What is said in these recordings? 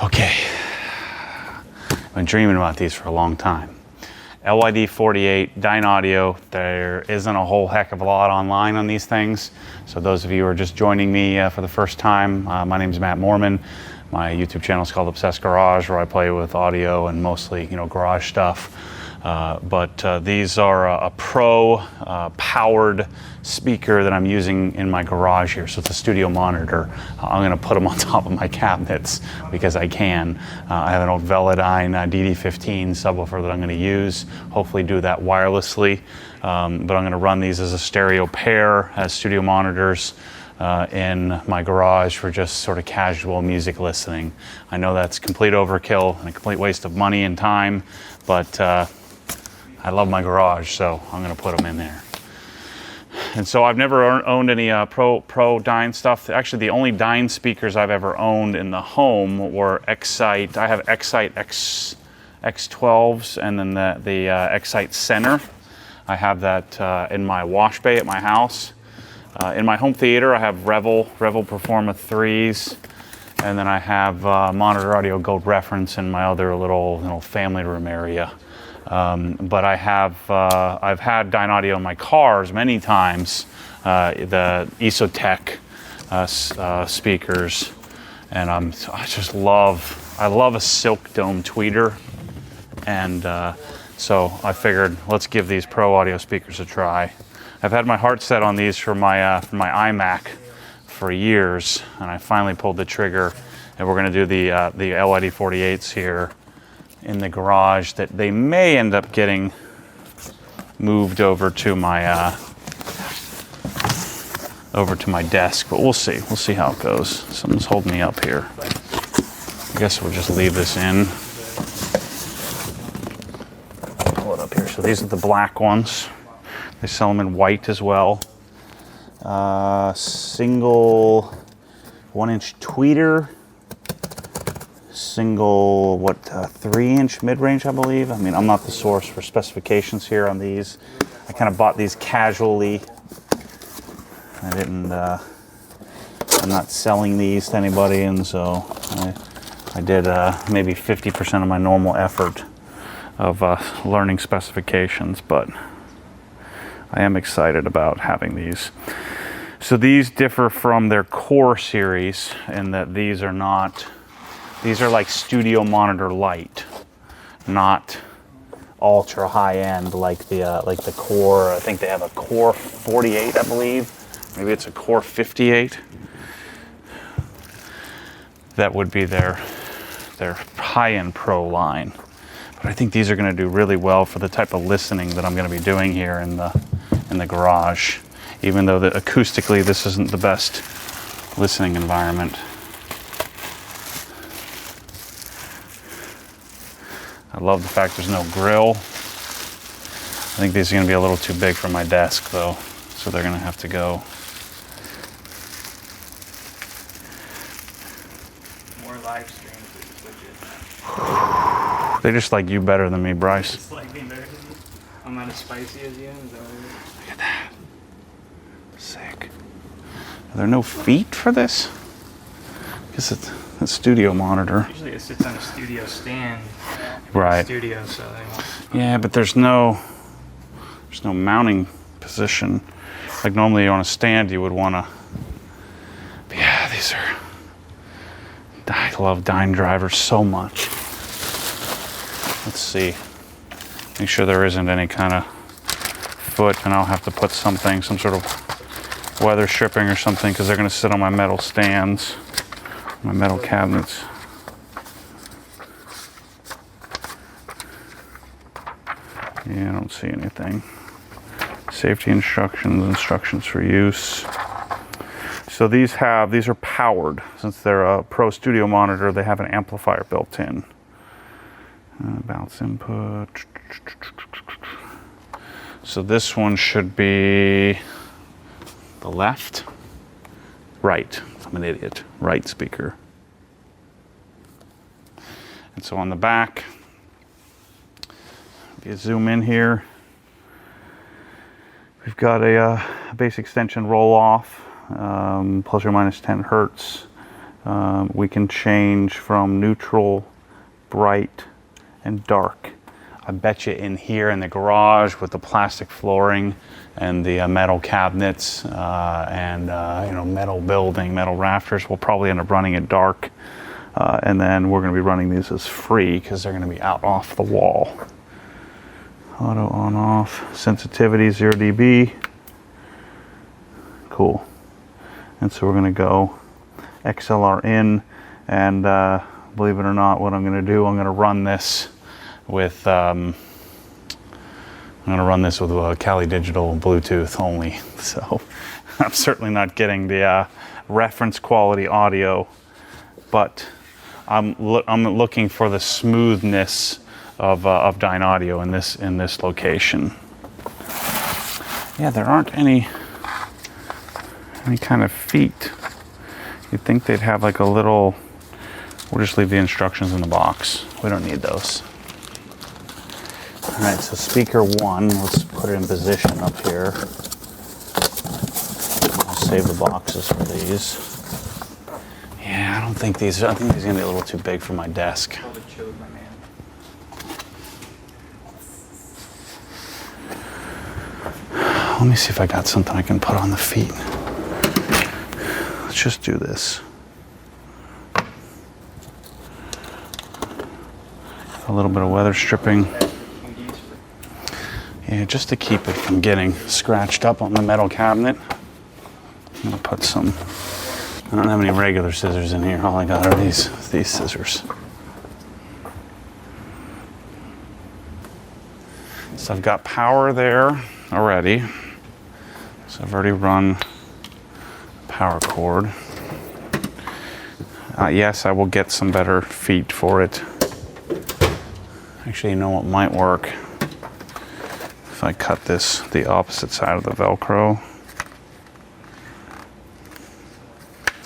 Okay, I've been dreaming about these for a long time. LYD 48, Dynaudio. There isn't a whole heck of a lot online on these things. So those of you who are just joining me for the first time, my name is Matt Moorman. My YouTube channel is called Obsessed Garage, where I play with audio and mostly, garage stuff. But these are a pro powered speaker that I'm using in my garage here. So it's a studio monitor. I'm going to put them on top of my cabinets because I can. I have an old Velodyne DD15 subwoofer that I'm going to use. Hopefully do that wirelessly. But I'm going to run these as a stereo pair as studio monitors in my garage for just sort of casual music listening. I know that's complete overkill and a complete waste of money and time, but I love my garage, so I'm going to put them in there. And so I've never owned any pro Dyne stuff. Actually, the only Dyne speakers I've ever owned in the home were Excite. I have Excite X12s and then the Excite Center. I have that in my wash bay at my house. In my home theater, I have Revel Performa 3s. And then I have Monitor Audio Gold Reference in my other little family room area. But I've had Dynaudio in my cars many times, the Isotech speakers, and I love a silk dome tweeter, and so I figured let's give these pro audio speakers a try. I've had my heart set on these for my iMac for years, and I finally pulled the trigger, and we're going to do the LYD 48s here in the garage. That they may end up getting moved over to my desk, but we'll see. We'll see how it goes. Something's holding me up here. I guess we'll just leave this in. Pull it up here. So these are the black ones. They sell them in white as well. Single 1-inch tweeter. Single 3-inch mid-range, I believe. I mean, I'm not the source for specifications here on these. I kind of bought these casually. I'm not selling these to anybody, and so I did maybe 50% of my normal effort of learning specifications, but I am excited about having these. So these differ from their core series in that these are like studio monitor light, not ultra high end like the core. I think they have a core 48, I believe. Maybe it's a core 58. That would be their high end pro line. But I think these are going to do really well for the type of listening that I'm going to be doing here in the garage. Even though acoustically this isn't the best listening environment. I love the fact there's no grill. I think these are going to be a little too big for my desk though, so they're going to have to go. More live streams with Twitches. They just like you better than me, Bryce. It's like being better than you? I'm not as spicy as you? Is that what it is? Look at that. Sick. Are there no feet for this? I guess it's a studio monitor. Usually it sits on a studio stand. Right. Studio, so they won't. Yeah, but there's no mounting position. Like normally on a stand you would want to. Yeah, these are. I love Dyne drivers so much. Let's see. Make sure there isn't any kind of foot, and I'll have to put some sort of weather stripping or something, because they're going to sit on my metal stands, my metal cabinets. Yeah, I don't see anything. Safety instructions for use. So these are powered. Since they're a pro studio monitor, they have an amplifier built in. Bounce input. So this one should be the left, right. I'm an idiot. Right speaker. And so on the back, if you zoom in here, we've got a bass extension roll off, plus or minus 10 hertz. We can change from neutral, bright, and dark. I bet you in here in the garage with the plastic flooring and the metal cabinets and metal building, metal rafters, we'll probably end up running it dark. And then we're going to be running these as free because they're going to be out off the wall. Auto on off, sensitivity 0 dB. Cool. And so we're going to go XLR in, and believe it or not, what I'm going to do, I'm going to run this with Kali Digital Bluetooth only. So I'm certainly not getting the reference quality audio, but I'm looking for the smoothness of Dynaudio in this location. Yeah, there aren't any kind of feet. You'd think they'd have like a little. We'll just leave the instructions in the box. We don't need those. All right, so speaker 1, let's put it in position up here. I'll save the boxes for these. Yeah, I think these are gonna be a little too big for my desk. Let me see if I got something I can put on the feet. Let's just do this. A little bit of weather stripping. Yeah, just to keep it from getting scratched up on the metal cabinet. I'm gonna put some, I don't have any regular scissors in here. All I got are these scissors. So I've got power there already. So I've already run power cord. Yes, I will get some better feet for it. Actually, you know what might work? If I cut this the opposite side of the Velcro.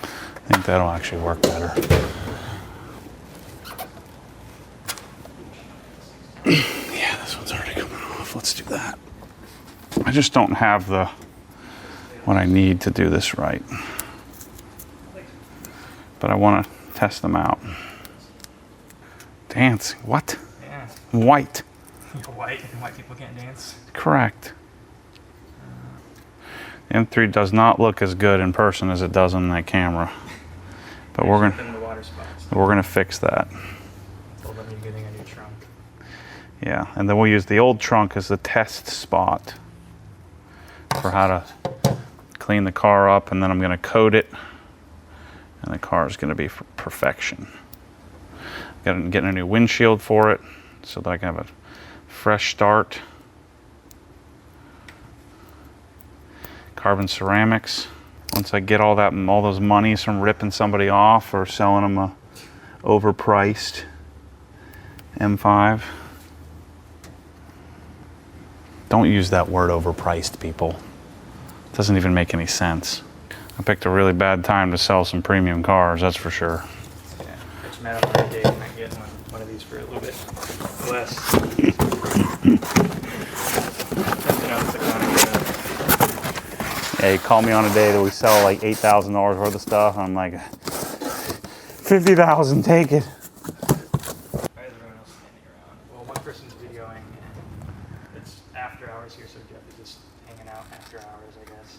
I think that'll actually work better. Yeah, this one's already coming off. Let's do that. I just don't have what I need to do this right. But I want to test them out. Dance, what? Yeah. White. You're white and white people can't dance? Correct. The M3 does not look as good in person as it does on that camera. But we're gonna fix that. Told them you're getting a new trunk. Yeah, and then we'll use the old trunk as the test spot for how to clean the car up, and then I'm gonna coat it, and the car is gonna be for perfection. Getting a new windshield for it so that I can have a fresh start. Carbon ceramics. Once I get all those monies from ripping somebody off or selling them a overpriced M5. Don't use that word overpriced, people. It doesn't even make any sense. I picked a really bad time to sell some premium cars, that's for sure. Yeah, it's mad up every day when I get one of these for a little bit less. Yeah, you call me on a day that we sell like $8,000 worth of stuff, and I'm like, 50,000, take it. Why is everyone else standing around? Well, one person's videoing, and it's after hours here, so Jeff is just hanging out after hours, I guess.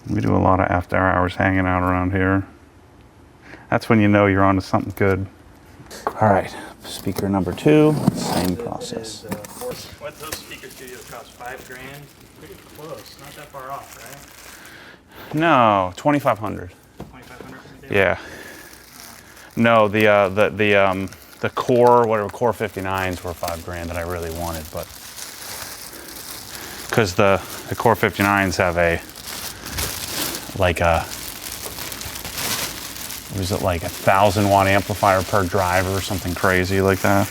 We do a lot of after hours hanging out around here. That's when you know you're onto something good. All right, speaker number 2, same process. What those speaker studios cost? $5,000? Pretty close, not that far off, right? No, 2,500. 2,500. Yeah. No, the core, whatever, core 59s were $5,000 that I really wanted, but because the core 59s have was it like 1,000 watt amplifier per driver or something crazy like that?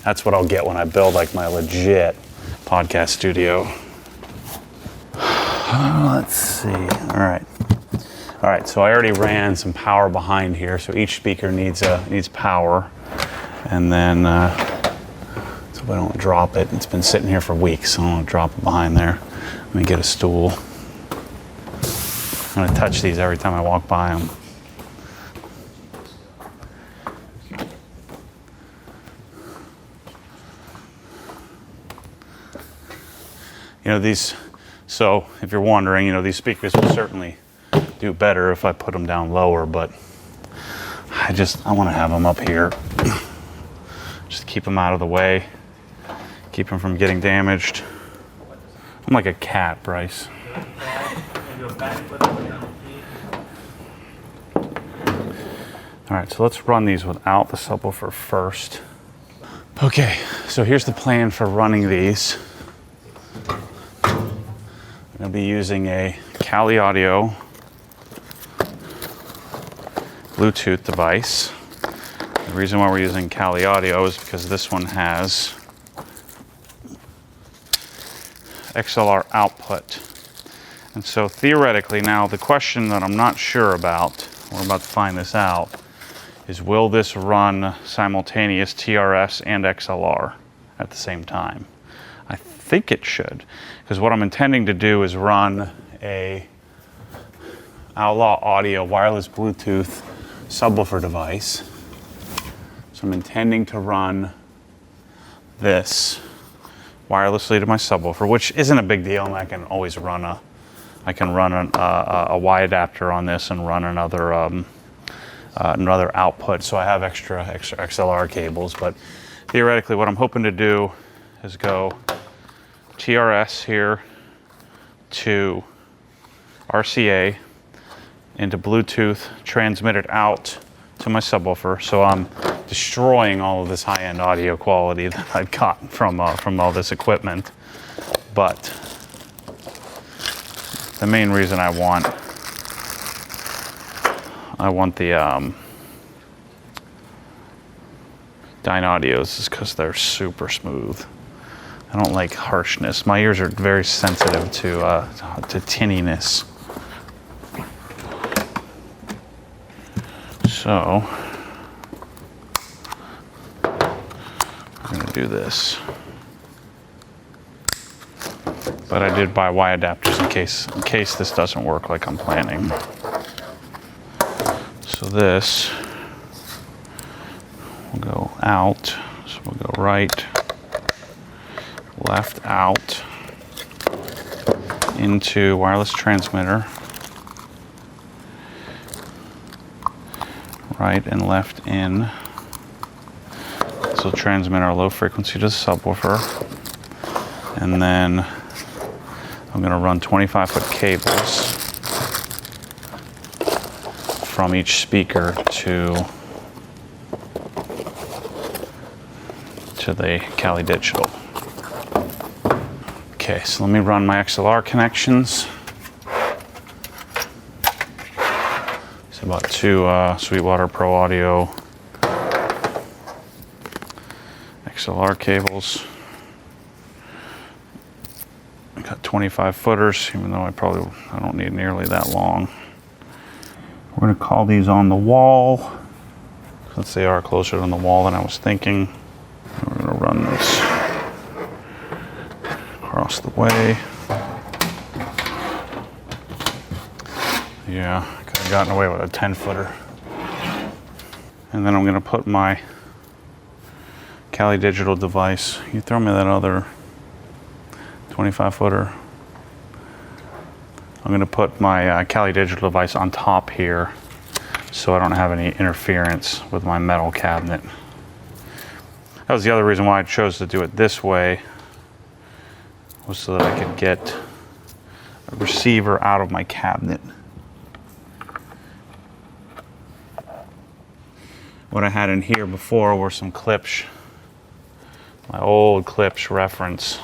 That's what I'll get when I build like my legit podcast studio. Let's see. All right. So I already ran some power behind here. So each speaker needs power, and then so I don't drop it. It's been sitting here for weeks, so I don't want to drop it behind there. Let me get a stool. I'm gonna touch these every time I walk by them. You know, these, so if you're wondering, you know, these speakers will certainly do better if I put them down lower, but I want to have them up here. Just keep them out of the way, keep them from getting damaged. I'm like a cat, Bryce. All right, so let's run these without the subwoofer first. Okay, so here's the plan for running these. I'm gonna be using a Dynaudio Bluetooth device. The reason why we're using Dynaudio is because this one has XLR output. And so theoretically, now the question that I'm not sure about, we're about to find this out, is will this run simultaneous TRS and XLR at the same time? I think it should, because what I'm intending to do is run a Outlaw Audio wireless Bluetooth subwoofer device. So I'm intending to run this wirelessly to my subwoofer, which isn't a big deal. I can always run a Y adapter on this and run another output. So I have extra XLR cables, but theoretically what I'm hoping to do is go TRS here to RCA into Bluetooth, transmit it out to my subwoofer. So I'm destroying all of this high-end audio quality that I've gotten from all this equipment. But the main reason I want the Dynaudios is because they're super smooth. I don't like harshness. My ears are very sensitive to tinniness. So I'm gonna do this. But I did buy Y adapters in case this doesn't work like I'm planning. So this will go out. So we'll go right, left out into wireless transmitter, right and left in. This will transmit our low frequency to the subwoofer, and then I'm going to run 25-foot cables from each speaker to the Kali Digital. Okay, so let me run my XLR connections. It's about two Sweetwater Pro Audio XLR cables. I got 25 footers, even though I don't need nearly that long. We're gonna call these on the wall, since they are closer to the wall than I was thinking. And we're gonna run this across the way. Yeah, I could have gotten away with a 10-footer. And then I'm gonna put my Kali Digital device. You throw me that other 25-footer. I'm gonna put my Kali Digital device on top here so I don't have any interference with my metal cabinet. That was the other reason why I chose to do it this way, was so that I could get a receiver out of my cabinet. What I had in here before were some Klipsch, my old Klipsch reference,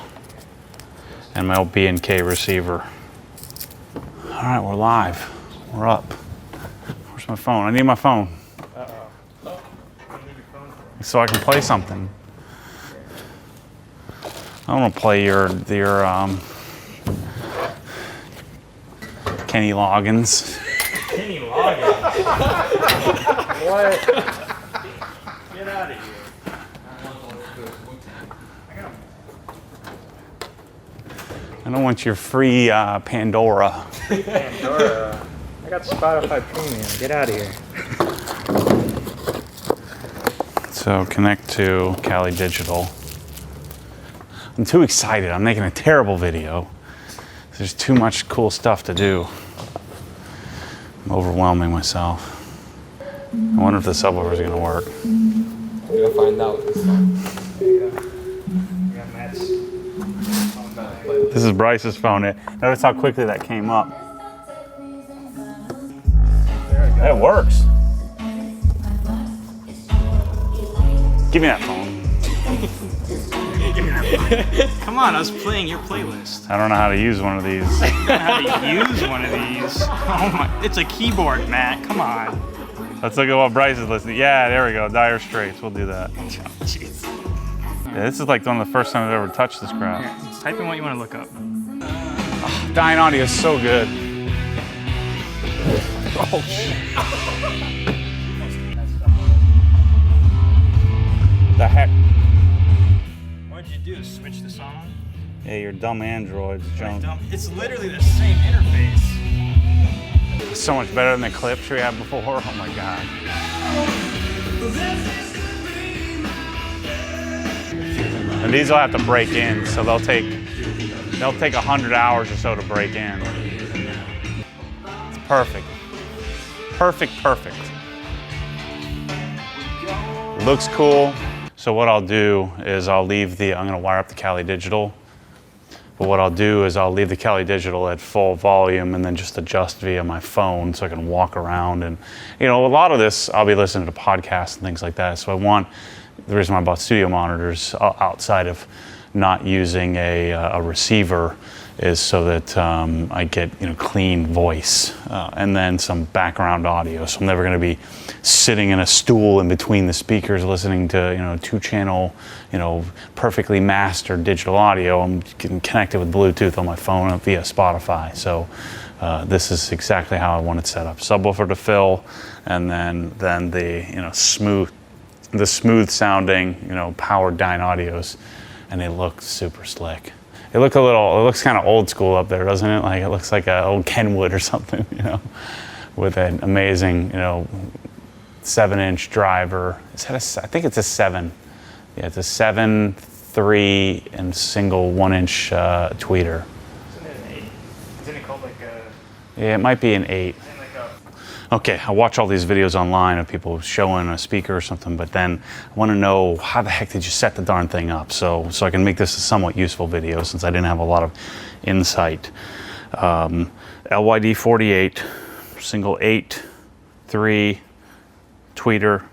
and my old B&K receiver. All right, we're live. We're up. Where's my phone? I need my phone. Uh-oh. Oh, what do you need your phone for? So I can play something. I want to play your Kenny Loggins. Kenny Loggins? What? Get out of here. I don't want your free Pandora. Pandora. got Spotify Premium. Get out of here. So connect to Kali Digital. I'm too excited. I'm making a terrible video. There's too much cool stuff to do. I'm overwhelming myself. I wonder if the subwoofer is going to work. We're gonna find out this time. There you go. We got Matt's phone back. This is Bryce's phone. Notice how quickly that came up. There we go. It works. Give me that phone. Come on, I was playing your playlist. I don't know how to use one of these. I don't know how to use one of these. Oh my, it's a keyboard, Matt. Come on. Let's look at what Bryce is listening. Yeah, there we go. Dire Straits. We'll do that. Oh, jeez. Yeah, this is like one of the first times I've ever touched this crap. Here, type in what you want to look up. Dynaudio is so good. Oh shit. The heck? What did you do? Switch the song? Yeah, your dumb androids, Joan. It's literally the same interface. So much better than the Klipsch we had before. Oh my god. And these will have to break in, so they'll take 100 hours or so to break in. It's perfect. Perfect, perfect. Looks cool. So what I'll do is I'm gonna wire up the Kali Digital. But what I'll do is I'll leave the Kali Digital at full volume and then just adjust via my phone so I can walk around. And a lot of this, I'll be listening to podcasts and things like that. So the reason why I bought studio monitors outside of not using a receiver is so that I get clean voice and then some background audio. So I'm never going to be sitting in a stool in between the speakers listening to 2-channel perfectly mastered digital audio. I'm getting connected with Bluetooth on my phone via Spotify. So this is exactly how I want it set up. Subwoofer to fill, and then the smooth sounding powered Dynaudios, and they look super slick. It looks kind of old school up there, doesn't it? Like it looks like an old Kenwood or something, with an amazing, 7-inch driver. I think it's a 7. Yeah, it's a 7, 3, and single 1-inch tweeter. Isn't it an 8? Isn't it called like a... Yeah, it might be an 8. Okay, I watch all these videos online of people showing a speaker or something, but then I want to know how the heck did you set the darn thing up so I can make this a somewhat useful video since I didn't have a lot of insight. LYD 48, single 8, 3, tweeter,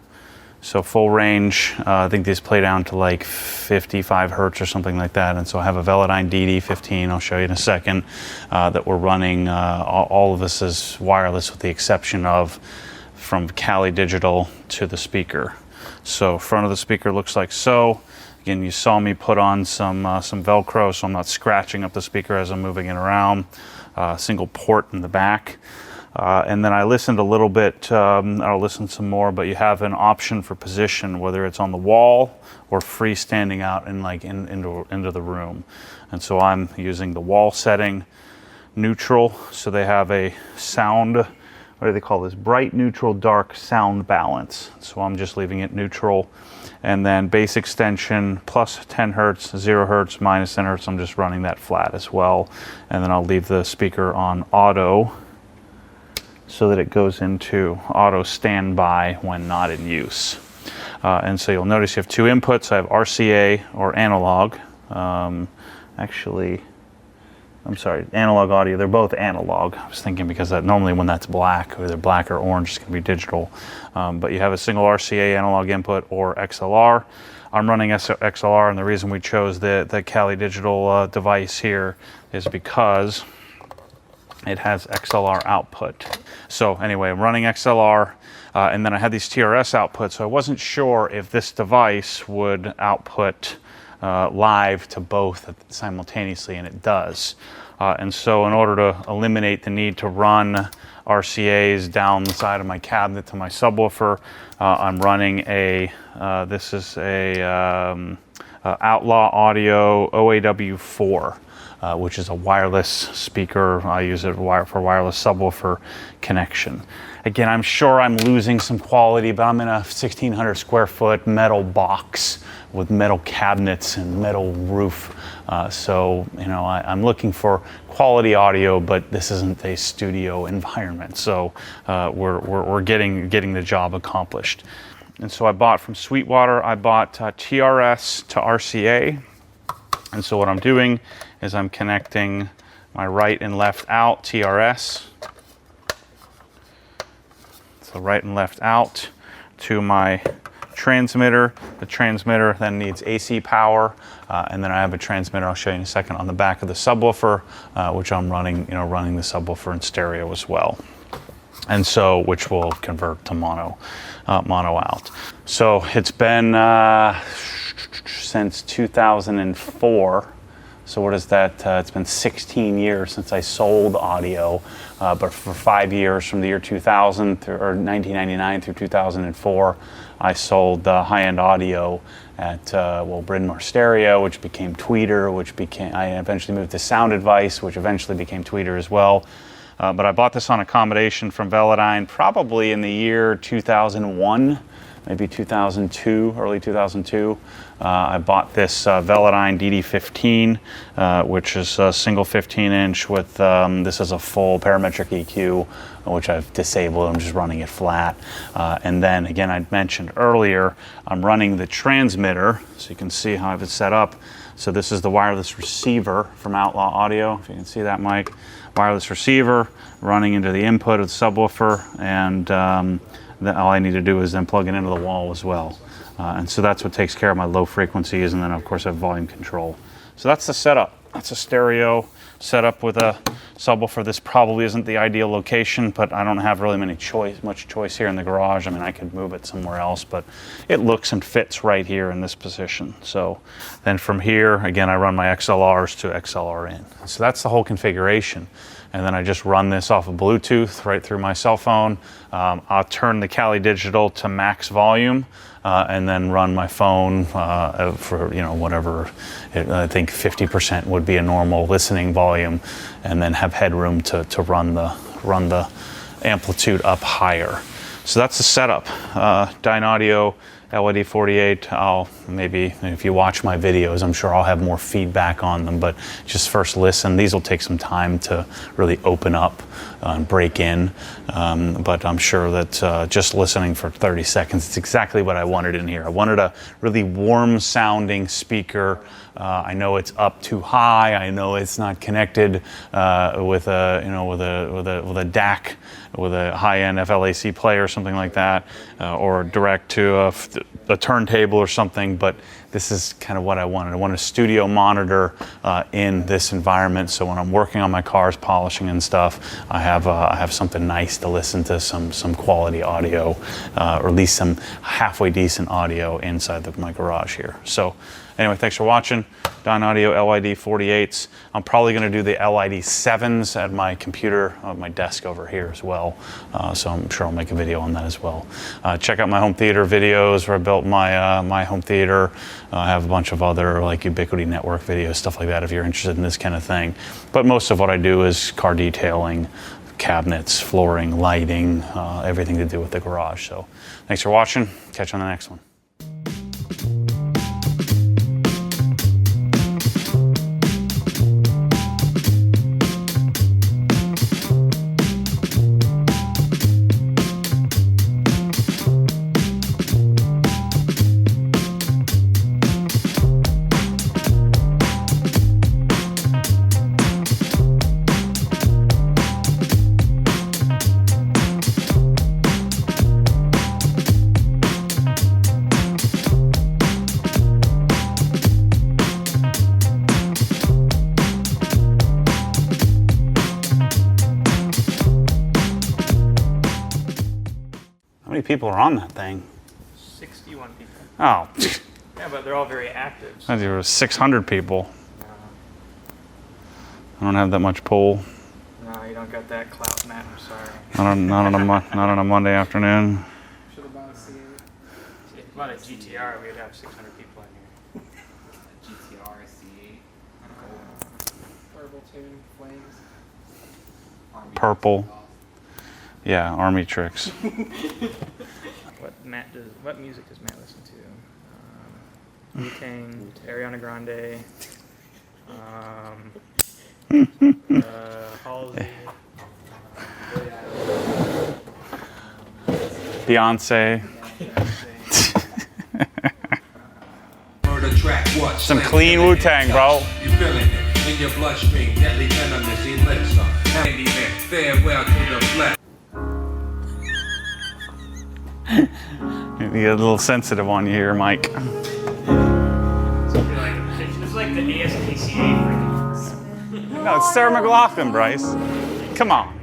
so full range. I think these play down to like 55 hertz or something like that. And so I have a Velodyne DD15, I'll show you in a second, that we're running. All of this is wireless with the exception of from Kali Digital to the speaker. So front of the speaker looks like so. Again, you saw me put on some Velcro so I'm not scratching up the speaker as I'm moving it around. Single port in the back. And then I listened a little bit, I'll listen some more, but you have an option for position, whether it's on the wall or freestanding out into the room. And so I'm using the wall setting, neutral, so they have a sound, what do they call this? Bright, neutral, dark sound balance. So I'm just leaving it neutral. And then bass extension, plus 10 hertz, 0 hertz, minus 10 hertz, I'm just running that flat as well. And then I'll leave the speaker on auto, so that it goes into auto standby when not in use. And so you'll notice you have 2 inputs. I have RCA or analog. Analog audio. They're both analog. I was thinking because normally when that's black, either black or orange, it's going to be digital. But you have a single RCA analog input or XLR. I'm running XLR, and the reason we chose the Kali Digital device here is because it has XLR output. So anyway, I'm running XLR, and then I had these TRS outputs, so I wasn't sure if this device would output live to both simultaneously, and it does. And so in order to eliminate the need to run RCAs down the side of my cabinet to my subwoofer, I'm running this is a Outlaw Audio OAW4. which is a wireless speaker. I use it for wireless subwoofer connection. Again, I'm sure I'm losing some quality, but I'm in a 1,600 square foot metal box with metal cabinets and metal roof. So, you know, I'm looking for quality audio, but this isn't a studio environment. So we're getting the job accomplished. And so I bought from Sweetwater, I bought TRS to RCA. And so what I'm doing is I'm connecting my right and left out TRS. So right and left out to my transmitter. The transmitter then needs AC power, and then I have a transmitter I'll show you in a second on the back of the subwoofer, which I'm running the subwoofer in stereo as well, and so which will convert to mono out. So it's been since 2004. So what is that? It's been 16 years since I sold audio, but for 5 years, from the year 2000 or 1999 through 2004, I sold high-end audio at Bryn Mawr Stereo, which became Tweeter, I eventually moved to Sound Advice, which eventually became Tweeter as well. But I bought this on accommodation from Velodyne probably in the year 2001. Maybe 2002, early 2002. I bought this Velodyne DD15, which is a single 15-inch with, this is a full parametric EQ, which I've disabled. I'm just running it flat. And then again, I mentioned earlier, I'm running the transmitter, so you can see how I have it set up. So this is the wireless receiver from Outlaw Audio, if you can see that, Mike. Wireless receiver running into the input of the subwoofer, and all I need to do is then plug it into the wall as well. And so that's what takes care of my low frequencies, and then of course I have volume control. So that's the setup. That's a stereo setup with a subwoofer. This probably isn't the ideal location, but I don't have really much choice here in the garage. I mean, I could move it somewhere else, but it looks and fits right here in this position. So then from here, again, I run my XLRs to XLR in. So that's the whole configuration. And then I just run this off of Bluetooth right through my cell phone. I'll turn the Kali Digital to max volume, and then run my phone for, you know, whatever. I think 50% would be a normal listening volume, and then have headroom to run the amplitude up higher. So that's the setup. Dynaudio LYD 48. I'll maybe, if you watch my videos, I'm sure I'll have more feedback on them, but just first listen. These will take some time to really open up and break in, but I'm sure that just listening for 30 seconds, it's exactly what I wanted in here. I wanted a really warm sounding speaker. I know it's up too high. I know it's not connected with a DAC, with a high-end FLAC player or something like that, or direct to a turntable or something, but this is kind of what I wanted. I want a studio monitor in this environment, so when I'm working on my cars, polishing and stuff, I have something nice to listen to, some quality audio, or at least some halfway decent audio inside my garage here. So anyway, thanks for watching. Dynaudio LYD 48s. I'm probably going to do the LYD 7s at my computer, my desk over here as well. So I'm sure I'll make a video on that as well. Check out my home theater videos where I built my home theater. I have a bunch of other like Ubiquity Network videos, stuff like that, if you're interested in this kind of thing. But most of what I do is car detailing, cabinets, flooring, lighting, everything to do with the garage. So thanks for watching. Catch you on the next one. How many people are on that thing? 61 people. Oh, Yeah, but they're all very active. I think there were 600 people. I don't have that much pull. No, you don't got that clout, Matt. I'm sorry. Not on a Monday afternoon. Should have bought a C8. If you bought a GTR, we'd have 600 people in here. GTR C8. Purple tune, flames. Purple. Yeah, army tricks. What music does Matt listen to? Wu-Tang, Ariana Grande, Halsey, Beyonce. Murder track, what? Some clean Wu-Tang, bro. You feeling it in your bloodstream, deadly venomous elixir. Handyman, farewell to the flesh. You get a little sensitive on you here, Mike. It's like the ASPCA freaking. No, it's Sarah McLachlan, Bryce. Come on.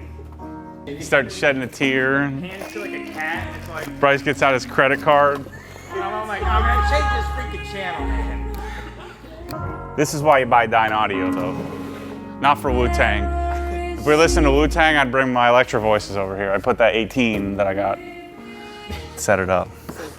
You start shedding a tear. Hands to like a cat. It's like, Bryce gets out his credit card. I'm like, I'm gonna change this freaking channel, man. This is why you buy Dynaudio, though. Not for Wu-Tang. If we listen to Wu-Tang, I'd bring my Electro Voices over here. I'd put that 18 that I got, set it up.